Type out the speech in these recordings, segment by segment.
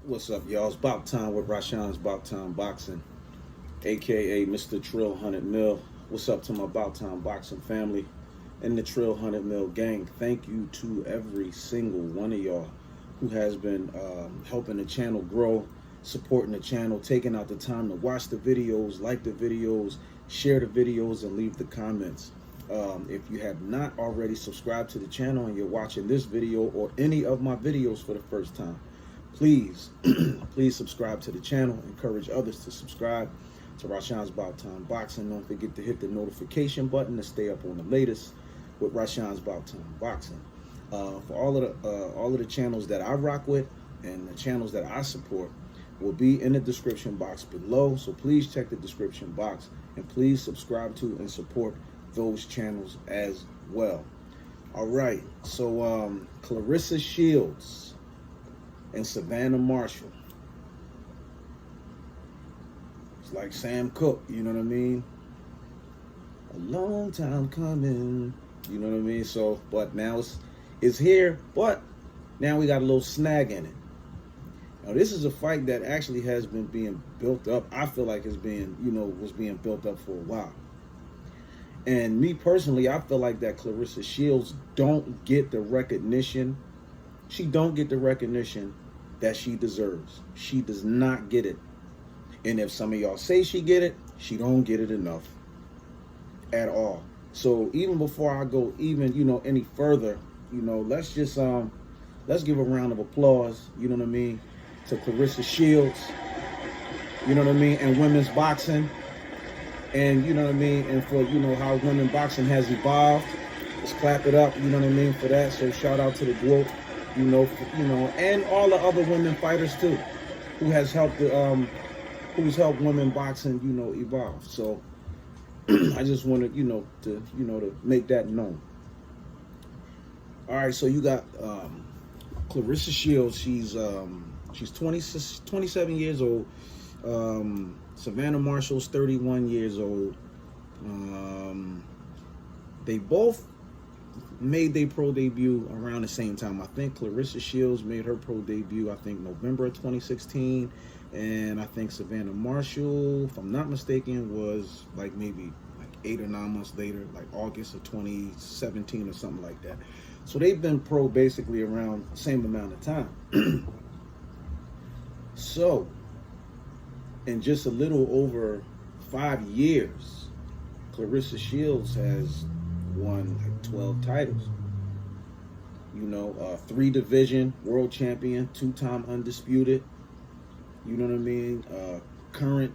What's up, y'all? It's Bout Time with Rashawn's Bout Time Boxing, aka Mr. Trill 100 Mil. What's up to my Bout Time Boxing family and the Trill 100 Mil gang? Thank you to every single one of y'all who has been helping the channel grow, supporting the channel, taking out the time to watch the videos, like the videos, share the videos, and leave the comments. If you have not already subscribed to the channel and you're watching this video or any of my videos for the first time, please, please subscribe to the channel. Encourage others to subscribe to Rashawn's Bout Time Boxing. Don't forget to hit the notification button to stay up on the latest with Rashawn's Bout Time Boxing. For all of the channels that I rock with and the channels that I support will be in the description box below. So please check the description box and please subscribe to and support those channels as well. All right, so Claressa Shields and Savannah Marshall. It's like Sam Cooke, you know what I mean? A long time coming, you know what I mean? So, but now it's here, but now we got a little snag in it. Now, this is a fight that actually has been being built up. I feel like it's being, was being built up for a while. And me personally, I feel like that Claressa Shields don't get the recognition. She don't get the recognition that she deserves. She does not get it. And if some of y'all say she get it, she don't get it enough at all. So even before I go any further, let's just let's give a round of applause, you know what I mean, to Claressa Shields, you know what I mean, and women's boxing. And you know what I mean, and for how women boxing has evolved. Let's clap it up, you know what I mean, for that. So shout out to the Gwoat, and all the other women fighters too, who has helped who's helped women boxing, evolve. So I just wanted, to make that known. All right, so you got Claressa Shields. She's 27 years old. Savannah Marshall's 31 years old. They both made their pro debut around the same time. I think Claressa Shields made her pro debut, I think, November of 2016. And I think Savannah Marshall, if I'm not mistaken, was maybe 8 or 9 months later, like August of 2017 or something like that. So they've been pro basically around the same amount of time. So, in just a little over 5 years, Claressa Shields has won 12 titles. 3-division world champion, 2-time undisputed. You know what I mean? Current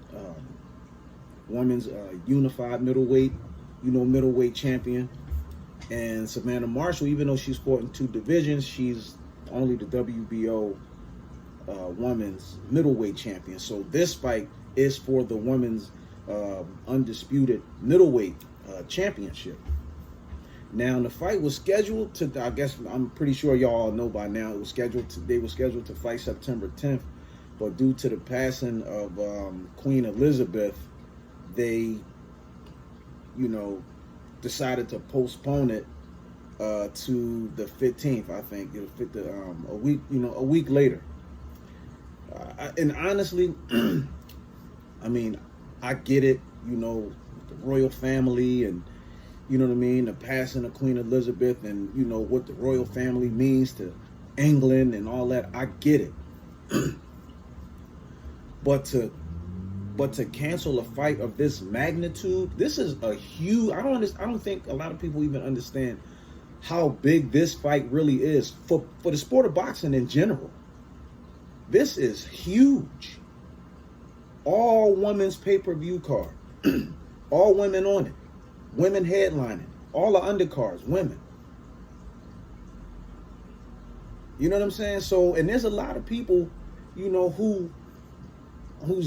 women's unified middleweight, middleweight champion. And Savannah Marshall, even though she's fought in 2 divisions, she's only the WBO women's middleweight champion. So this fight is for the women's undisputed middleweight championship. Now the fight was scheduled to, I guess I'm pretty sure y'all all know by now, they were scheduled to fight September 10th, but due to the passing of Queen Elizabeth, they decided to postpone it to the 15th. I think it'll fit a week later. And honestly, I mean, I get it, the royal family and, you know what I mean, the passing of Queen Elizabeth and, what the royal family means to England and all that. I get it. But to cancel a fight of this magnitude, this is a huge, I don't think a lot of people even understand how big this fight really is for the sport of boxing in general. This is huge. All women's pay-per-view card. All women on it. Women headlining. All the undercards, women. You know what I'm saying? So, and there's a lot of people, who's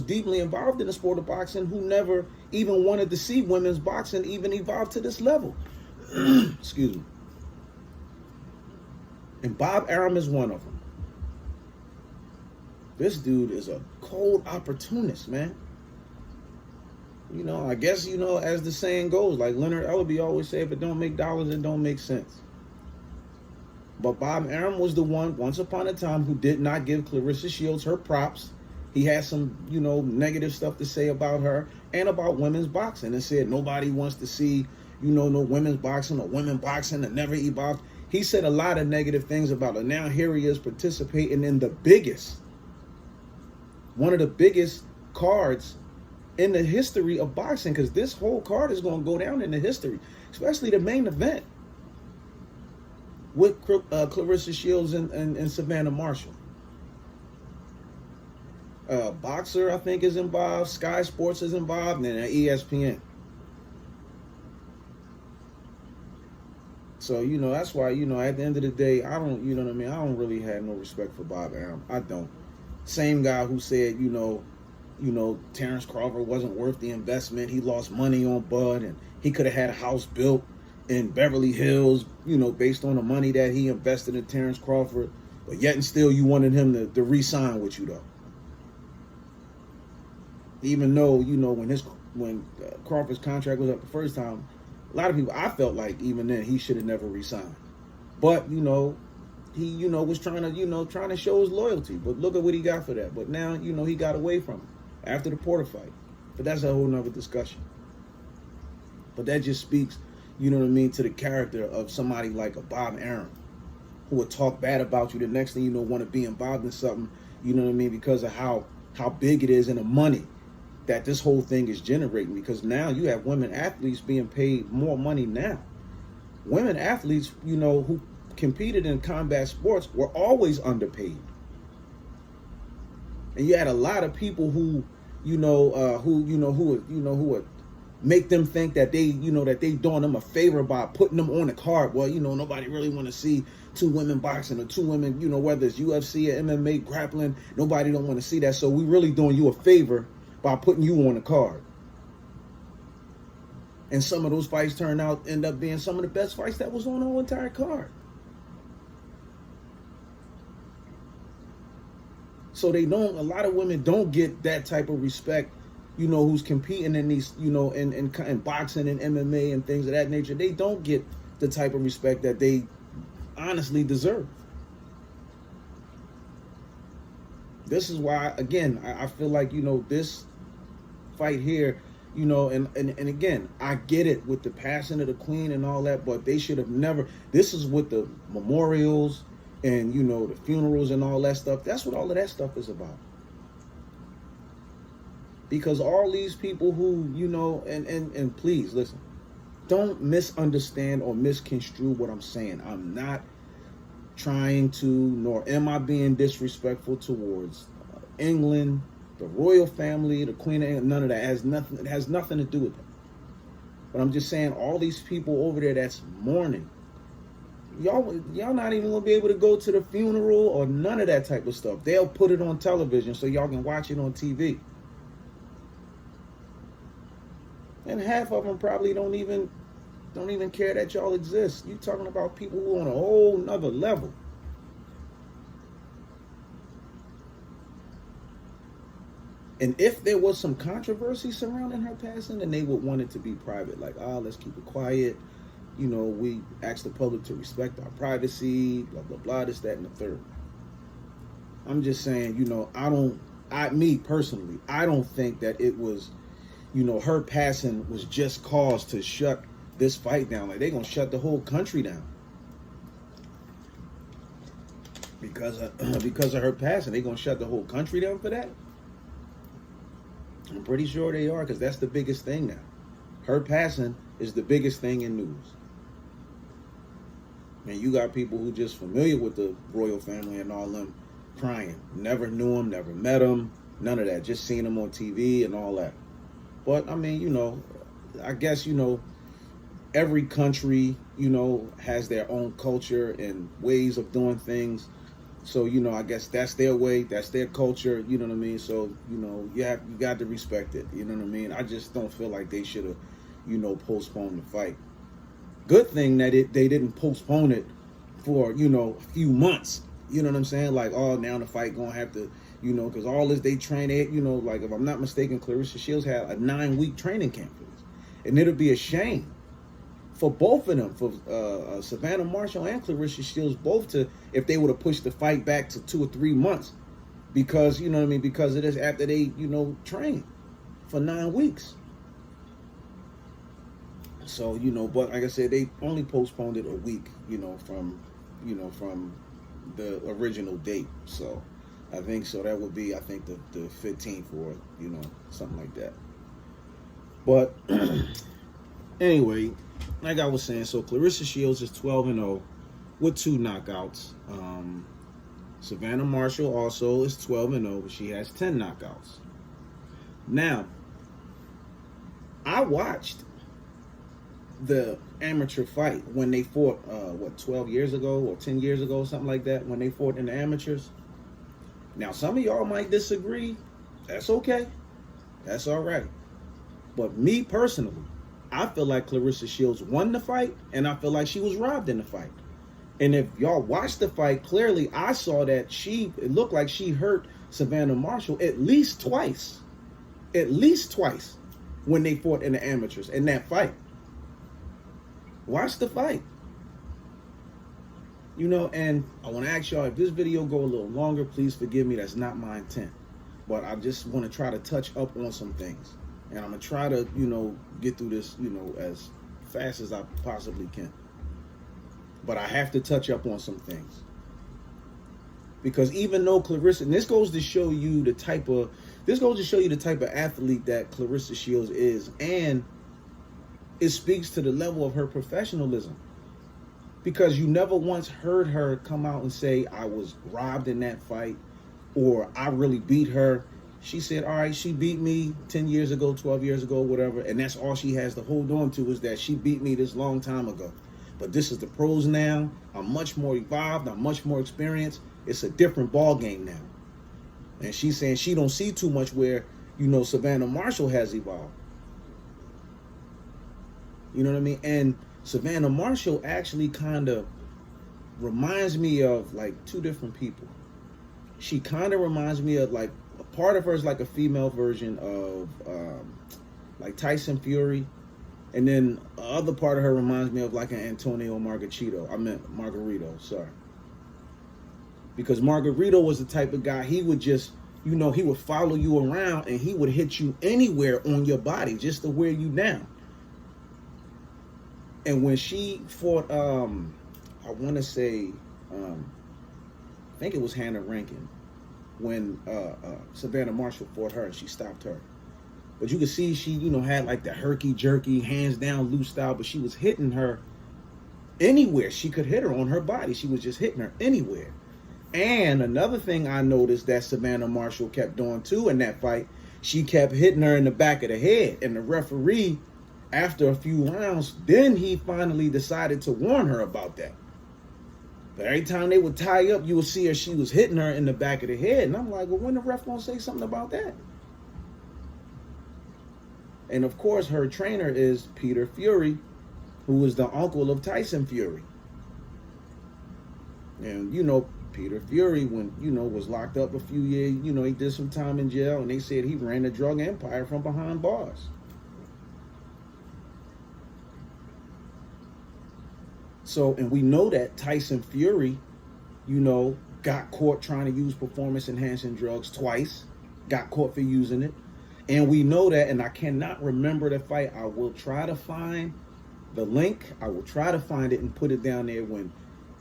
deeply involved in the sport of boxing who never even wanted to see women's boxing even evolve to this level. Excuse me. And Bob Arum is one of them. This dude is a cold opportunist, man. I guess, as the saying goes, like Leonard Ellerby always say, if it don't make dollars, it don't make sense. But Bob Arum was the one, once upon a time, who did not give Claressa Shields her props. He had some, negative stuff to say about her and about women's boxing, and said nobody wants to see, no women's boxing or women boxing that never evolved. He said a lot of negative things about her. Now here he is participating in one of the biggest cards in the history of boxing, because this whole card is going to go down in the history, especially the main event with Claressa Shields and Savannah Marshall. Boxer, I think, is involved. Sky Sports is involved, and ESPN. So, that's why, at the end of the day, I don't, I don't really have no respect for Bob Arum. I don't. Same guy who said, Terrence Crawford wasn't worth the investment. He lost money on Bud, and he could have had a house built in Beverly Hills, based on the money that he invested in Terrence Crawford. But yet and still, you wanted him to re-sign with you, though. Even though, when Crawford's contract was up the first time, a lot of people, I felt like even then he should have never re-signed. But, he, was trying to show his loyalty. But look at what he got for that. But now, he got away from it after the Porter fight. But that's a whole nother discussion. But that just speaks, to the character of somebody like a Bob Arum, who would talk bad about you. The next thing you know, want to be involved in something, because of how big it is and the money that this whole thing is generating. Because now you have women athletes being paid more money now. Women athletes, who competed in combat sports were always underpaid. And you had a lot of people who would make them think that they doing them a favor by putting them on the card. Well, nobody really want to see two women boxing or two women, whether it's UFC or MMA grappling, nobody don't want to see that. So we really doing you a favor by putting you on the card. And some of those fights end up being some of the best fights that was on the whole entire card. So a lot of women don't get that type of respect, who's competing in these, in boxing and MMA and things of that nature. They don't get the type of respect that they honestly deserve. This is why, again, I feel like, this fight here, and again, I get it with the passing of the queen and all that, but they should have never, this is with the memorials and, the funerals and all that stuff. That's what all of that stuff is about. Because all these people who, and please listen, don't misunderstand or misconstrue what I'm saying. I'm not trying to, nor am I being disrespectful towards England, the royal family, the Queen of England. None of that. It has nothing to do with that. But I'm just saying, all these people over there that's mourning, y'all not even gonna be able to go to the funeral or none of that type of stuff. They'll put it on television so y'all can watch it on TV. And half of them probably don't even care that y'all exist. You talking about people who are on a whole nother level. And if there was some controversy surrounding her passing, then they would want it to be private. Like, let's keep it quiet. We ask the public to respect our privacy, blah, blah, blah, this, that, and the third. I'm just saying, me personally, I don't think that it was, her passing was just cause to shut this fight down. Like, they're going to shut the whole country down. Because of her passing, they're going to shut the whole country down for that? I'm pretty sure they are, because that's the biggest thing now. Her passing is the biggest thing in news. And you got people who just familiar with the royal family and all them crying. Never knew them, never met them, none of that. Just seen them on TV and all that. But, I mean, I guess, every country, has their own culture and ways of doing things. So, I guess that's their way, that's their culture, you know what I mean? So, you got to respect it, you know what I mean? I just don't feel like they should have, postponed the fight. Good thing that they didn't postpone it for, a few months. You know what I'm saying? Like, now the fight gonna have to, because all this they train, like, if I'm not mistaken, Claressa Shields had a 9-week training camp for this. And it'll be a shame for both of them, for Savannah Marshall and Claressa Shields, both to, if they would have pushed the fight back to 2 or 3 months, because, you know what I mean, because of this, after they, you know, trained for 9 weeks. So, you know, but like I said, they only postponed it a week, you know, from the original date. So I think so that would be, I think, the 15th or, you know, something like that. But anyway, like I was saying, so Claressa Shields is 12-0 with 2 knockouts. Savannah Marshall also is 12-0, but she has 10 knockouts. Now, I watched the amateur fight when they fought, 12 years ago or 10 years ago, something like that, when they fought in the amateurs. Now, some of y'all might disagree. That's okay. That's all right. But me personally, I feel like Claressa Shields won the fight, and I feel like she was robbed in the fight. And if y'all watched the fight, clearly I saw that it looked like she hurt Savannah Marshall at least twice. At least twice when they fought in the amateurs in that fight. Watch the fight. You know, and I want to ask y'all, if this video go a little longer, please forgive me. That's not my intent. But I just want to try to touch up on some things. And I'm going to try to, you know, get through this, you know, as fast as I possibly can. But I have to touch up on some things. Because even though Claressa, and this goes to show you the type of athlete that Claressa Shields is, and it speaks to the level of her professionalism. Because you never once heard her come out and say, I was robbed in that fight, or I really beat her. She said, all right, she beat me 10 years ago, 12 years ago, whatever, and that's all she has to hold on to, is that she beat me this long time ago. But this is the pros now. I'm much more evolved. I'm much more experienced. It's a different ball game now. And she's saying she don't see too much where, you know, Savannah Marshall has evolved. You know what I mean? And Savannah Marshall actually kind of reminds me of like 2 different people. She kind of reminds me of, like, a part of her is like a female version of like Tyson Fury. And then the other part of her reminds me of like an Antonio Margarito, sorry. Because Margarito was the type of guy, he would just, you know, he would follow you around and he would hit you anywhere on your body just to wear you down. And when she fought, I want to say, I think it was Hannah Rankin, when Savannah Marshall fought her and she stopped her. But you could see she, you know, had like the herky-jerky, hands down, loose style, but she was hitting her anywhere. She could hit her on her body. She was just hitting her anywhere. And another thing I noticed that Savannah Marshall kept doing too in that fight, she kept hitting her in the back of the head. And the referee, after a few rounds, then he finally decided to warn her about that. But every time they would tie up, you would see her, she was hitting her in the back of the head. And I'm like, well, when the ref gonna say something about that? And of course, her trainer is Peter Fury, who was the uncle of Tyson Fury. And, you know, Peter Fury, when, you know, was locked up a few years, you know, he did some time in jail, and they said he ran the drug empire from behind bars. So, and we know that Tyson Fury, you know, got caught trying to use performance-enhancing drugs twice, got caught for using it. And we know that, and I cannot remember the fight. I will try to find the link. I will try to find it and put it down there when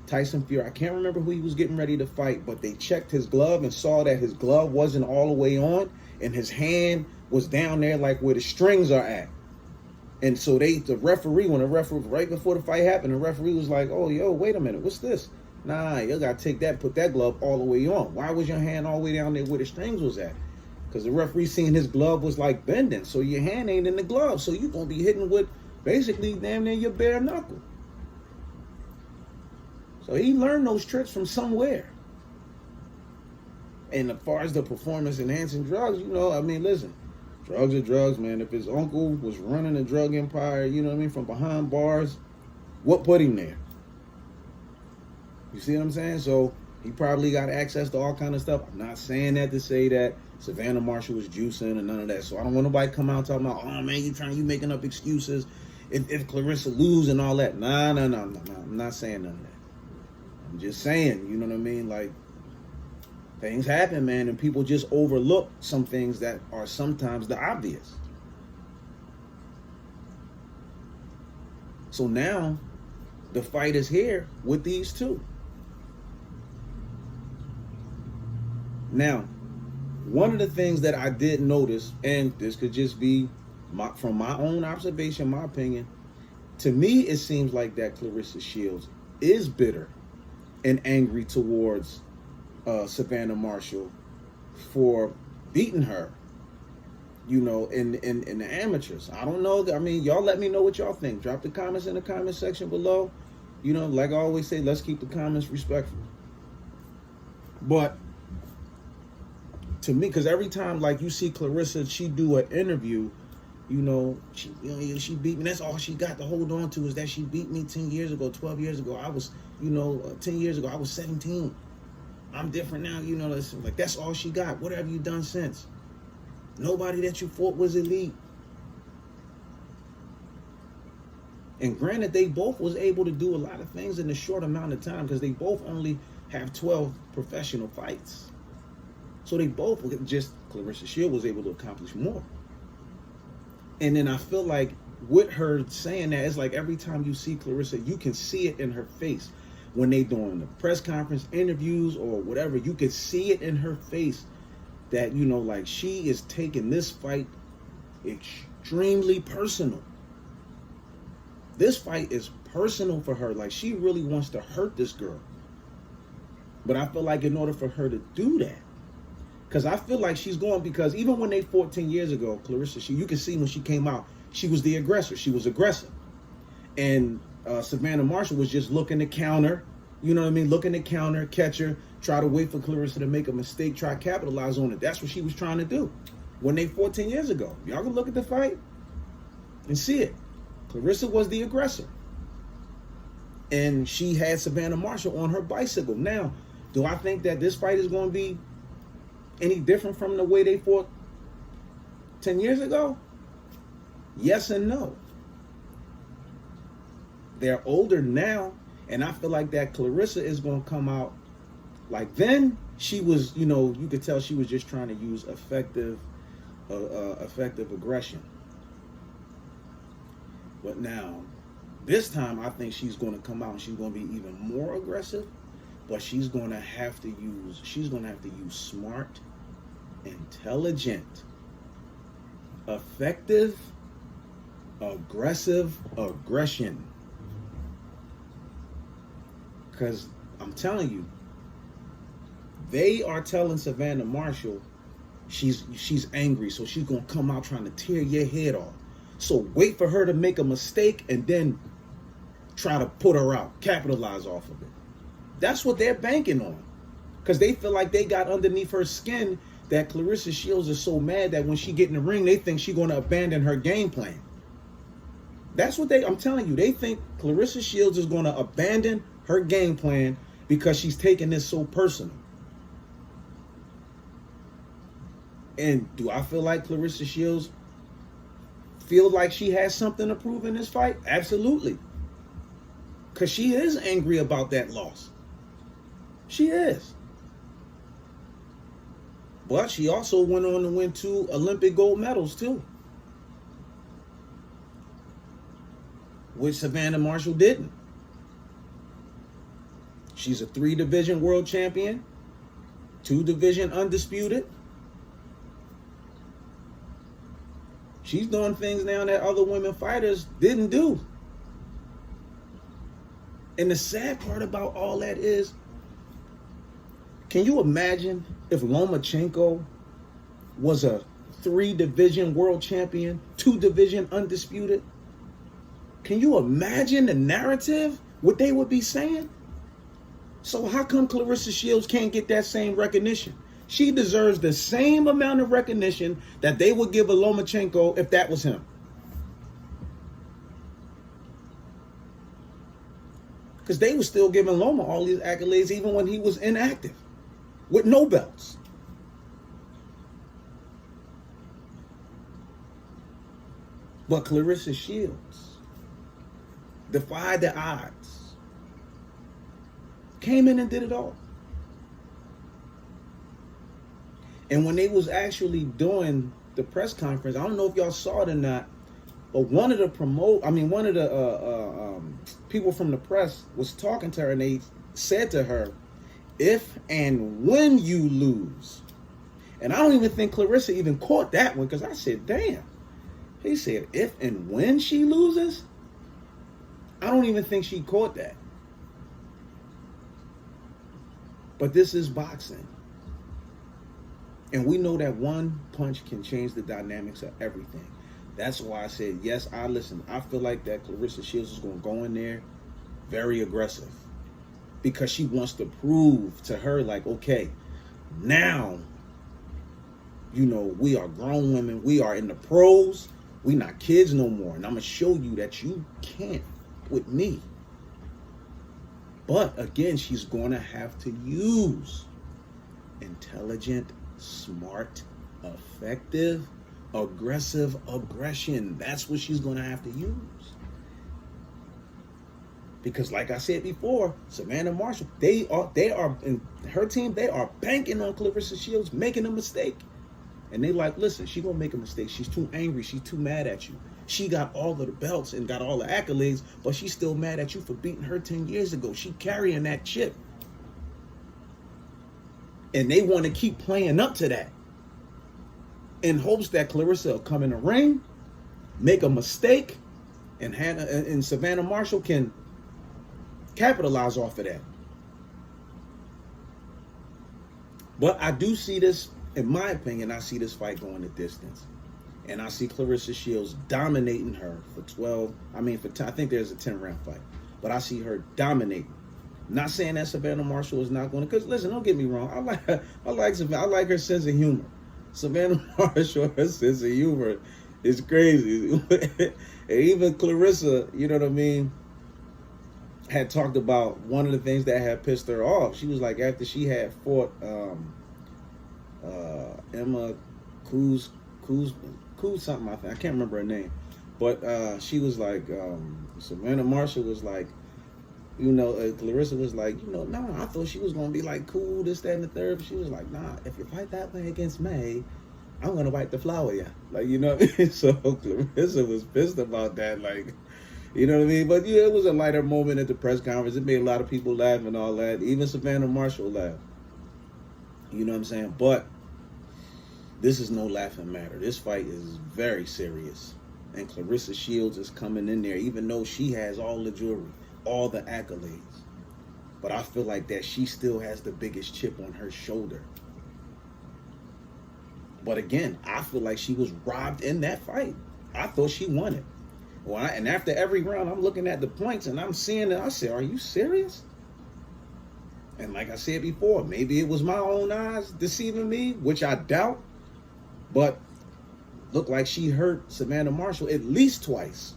Tyson Fury, I can't remember who he was getting ready to fight, but they checked his glove and saw that his glove wasn't all the way on, and his hand was down there like where the strings are at. And so the referee, right before the fight happened, the referee was like, oh, yo, wait a minute, what's this? Nah, you got to take that, put that glove all the way on. Why was your hand all the way down there where the strings was at? Because the referee seen his glove was like bending, so your hand ain't in the glove, so you're going to be hitting with basically damn near your bare knuckle. So he learned those tricks from somewhere. And as far as the performance-enhancing drugs, you know, I mean, listen, drugs are drugs, man. If his uncle was running a drug empire, you know what I mean, from behind bars, what put him there? You see what I'm saying? So he probably got access to all kind of stuff. I'm not saying that to say that Savannah Marshall was juicing and none of that. So I don't want nobody come out talking about, oh man, you making up excuses if Claressa lose and all that. Nah. I'm not saying none of that. I'm just saying, you know what I mean? Like, things happen, man, and people just overlook some things that are sometimes the obvious. So now, the fight is here with these two. Now, one of the things that I did notice, and this could just be from my own observation, my opinion, to me it seems like that Claressa Shields is bitter and angry towards Savannah Marshall for beating her, you know, in the amateurs. I don't know. I mean, y'all let me know what y'all think. Drop the comments in the comment section below. You know, like I always say, let's keep the comments respectful. But to me, because every time, like, you see Claressa, she do an interview, she beat me. That's all she got to hold on to, is that she beat me 10 years ago, 12 years ago. I was, 10 years ago, I was 17. I'm different now, that's all she got. What have you done since? Nobody that you fought was elite. And granted, they both was able to do a lot of things in a short amount of time, because they both only have 12 professional fights. So they both, Claressa Shields was able to accomplish more. And then I feel like with her saying that, it's like every time you see Claressa, you can see it in her face. When they doing the press conference interviews or whatever, you can see it in her face that, like, she is taking this fight extremely personal. This fight is personal for her. Like, she really wants to hurt this girl. But I feel like in order for her to do that, because I feel like she's going, because even when they fought 10 years ago, Claressa, you can see when she came out, she was the aggressor. She was aggressive. And Savannah Marshall was just looking to counter, looking to counter, catch her, try to wait for Claressa to make a mistake, try to capitalize on it. That's what she was trying to do when they fought 10 years ago. Y'all can look at the fight and see it. Claressa was the aggressor. And she had Savannah Marshall on her bicycle. Now, do I think that this fight is going to be any different from the way they fought 10 years ago? Yes and no. They're older now, and I feel like that Claressa is going to come out like then. She was, you could tell she was just trying to use effective aggression. But now, this time, I think she's going to come out and she's going to be even more aggressive. But she's going to have to use smart, intelligent, effective, aggressive aggression. Because I'm telling you, they are telling Savannah Marshall she's angry, so she's going to come out trying to tear your head off. So wait for her to make a mistake and then try to put her out, capitalize off of it. That's what they're banking on. Because they feel like they got underneath her skin, that Claressa Shields is so mad that when she get in the ring, they think she's going to abandon her game plan. That's what I'm telling you, they think Claressa Shields is going to abandon her game plan because she's taking this so personal. And do I feel like Claressa Shields feel like she has something to prove in this fight? Absolutely. Because she is angry about that loss. She is. But she also went on to win 2 Olympic gold medals too, which Savannah Marshall didn't. She's a 3-division world champion, 2-division undisputed. She's doing things now that other women fighters didn't do. And the sad part about all that is, can you imagine if Lomachenko was a 3-division world champion, 2-division undisputed? Can you imagine the narrative, what they would be saying? So how come Claressa Shields can't get that same recognition? She deserves the same amount of recognition that they would give a Lomachenko if that was him. Because they were still giving Loma all these accolades even when he was inactive, with no belts. But Claressa Shields, defied the odds, came in and did it all. And when they was actually doing the press conference, I don't know if y'all saw it or not, but one of the people from the press was talking to her, and they said to her, "If and when you lose," and I don't even think Claressa even caught that one, because I said, "Damn." He said, "If and when she loses." I don't even think she caught that. But this is boxing. And we know that one punch can change the dynamics of everything. That's why I said, yes, I feel like that Claressa Shields is going to go in there very aggressive. Because she wants to prove to her, like, okay, now, we are grown women. We are in the pros. We not kids no more. And I'm going to show you that you can't with me. But, again, she's going to have to use intelligent, smart, effective, aggressive aggression. That's what she's going to have to use. Because like I said before, Savannah Marshall, they are in her team, they are banking on Claressa Shields making a mistake. And they like, listen, she going to make a mistake. She's too angry. She's too mad at you. She got all of the belts and got all the accolades, but she's still mad at you for beating her 10 years ago. She carrying that chip. And they want to keep playing up to that in hopes that Claressa will come in the ring, make a mistake, and Savannah Marshall can capitalize off of that. But I do see this, in my opinion, I see this fight going the distance. And I see Claressa Shields dominating her for 12. I think there's a 10-round fight. But I see her dominating. Not saying that Savannah Marshall is not going to, because listen, don't get me wrong. I like her sense of humor. Savannah Marshall, her sense of humor is crazy. And even Claressa, you know what I mean, had talked about one of the things that had pissed her off. She was like, after she had fought Emma Kuz something, I can't remember her name, but she was like, Savannah Marshall was like, Claressa was like, no, I thought she was going to be like, cool, this, that, and the third. But she was like, nah, if you fight that way against May, I'm going to wipe the flower, yeah. Like, you know what I mean? So Claressa was pissed about that, like, you know what I mean? But yeah, it was a lighter moment at the press conference. It made a lot of people laugh and all that. Even Savannah Marshall laughed. You know what I'm saying? But this is no laughing matter. This fight is very serious. And Claressa Shields is coming in there, even though she has all the jewelry, all the accolades. But I feel like that she still has the biggest chip on her shoulder. But again, I feel like she was robbed in that fight. I thought she won it. And after every round, I'm looking at the points and I'm seeing it. I said, are you serious? And like I said before, maybe it was my own eyes deceiving me, which I doubt. But looked like she hurt Savannah Marshall at least twice.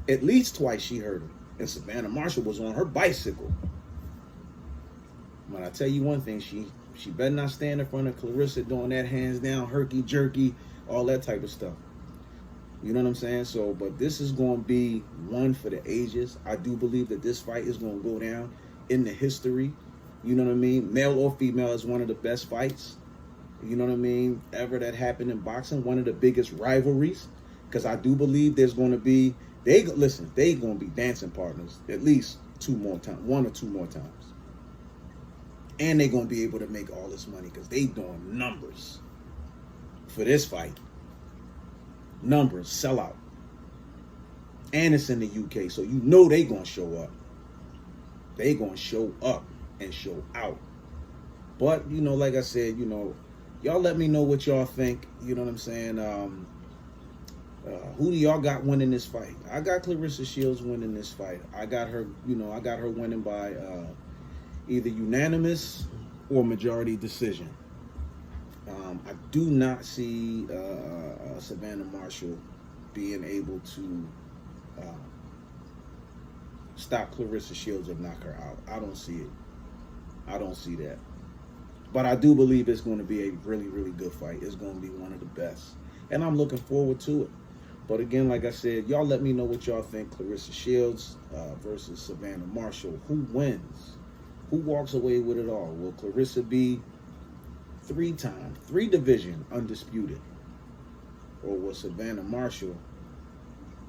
At least twice she hurt her. And Savannah Marshall was on her bicycle. But I tell you one thing, she better not stand in front of Claressa doing that hands down, herky-jerky, all that type of stuff. You know what I'm saying? So, but this is going to be one for the ages. I do believe that this fight is going to go down in the history. You know what I mean? Male or female is one of the best fights. You know what I mean? Ever that happened in boxing. One of the biggest rivalries. Because I do believe there's going to be, they're going to be dancing partners at least 2 more times, 1 or 2 more times. And they're going to be able to make all this money because they doing numbers for this fight. Numbers, sell out. And it's in the UK, so you know they going to show up. They going to show up and show out. But, like I said, y'all let me know what y'all think. You know what I'm saying? Who do y'all got winning this fight? I got Claressa Shields winning this fight. I got her, I got her winning by either unanimous or majority decision. I do not see Savannah Marshall being able to stop Claressa Shields or knock her out. I don't see it. I don't see that. But I do believe it's going to be a really, really good fight. It's going to be one of the best. And I'm looking forward to it. But again, like I said, y'all let me know what y'all think. Claressa Shields versus Savannah Marshall. Who wins? Who walks away with it all? Will Claressa be three division undisputed? Or will Savannah Marshall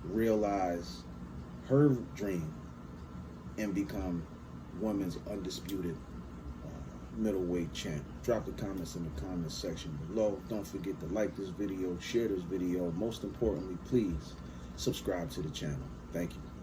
realize her dream and become women's undisputed middleweight champ? Drop the comments in the comments section below. Don't forget to like this video, share this video. Most importantly, please subscribe to the channel. Thank you.